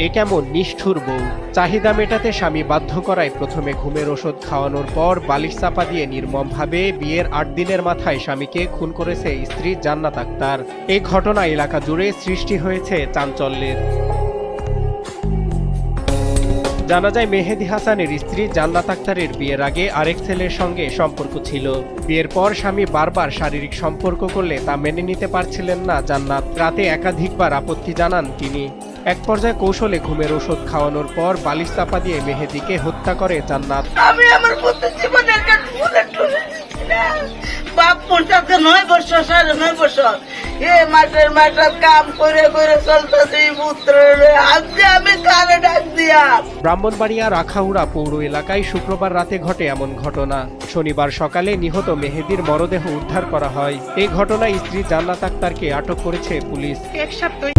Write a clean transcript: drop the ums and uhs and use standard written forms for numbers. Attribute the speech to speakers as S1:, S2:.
S1: এ কেমন নিষ্ঠুর বউ! চাহিদা মেটাতে স্বামী বাধ্য করায় প্রথমে ঘুমের ওষুধ খাওয়ানোর পর বালিশ চাপা দিয়ে নির্মমভাবে বিয়ের ৮ দিনের মাথায় স্বামীকে খুন করেছে স্ত্রী জান্নাত আক্তার। এই ঘটনা এলাকা জুড়ে সৃষ্টি হয়েছে চাঞ্চল্যের। জানা যায় মেহেদী হাসানের স্ত্রী জান্নাত আক্তারের বিয়ের আগে আরেক ছেলের সঙ্গে সম্পর্ক ছিল। বিয়ের পর স্বামী বারবার শারীরিক সম্পর্ক করলে তা মেনে নিতে পারছিলেন না জান্নাত। রাতে একাধিকবার আপত্তি জানান তিনি। এক পর্যায়ে কৌশলে ঘুমের ওষুধ খাওয়ানোর পর বালিশ চাপা দিয়ে মেহেদীকে হত্যা করে জান্নাত।
S2: আমি আমার পুত্র জীবনের কাছে তুলে দিচ্ছিলাম। বাপ পড়তে 9 বছর 9.5 বছর মাঠের কাম করে করে চলতেছে পুত্র। আজকে আমি কারে ডাক দিয়া।
S1: ব্রাহ্মণবাড়িয়া রাখাউড়া পৌর এলাকায় শুক্রবার রাতে ঘটে এমন ঘটনা। শনিবার সকালে নিহত মেহেদীর মরদেহ উদ্ধার করা হয়। এই ঘটনায় স্ত্রী জান্নাত আক্তারকে আটক করেছে পুলিশ।
S3: এক সপ্তাহ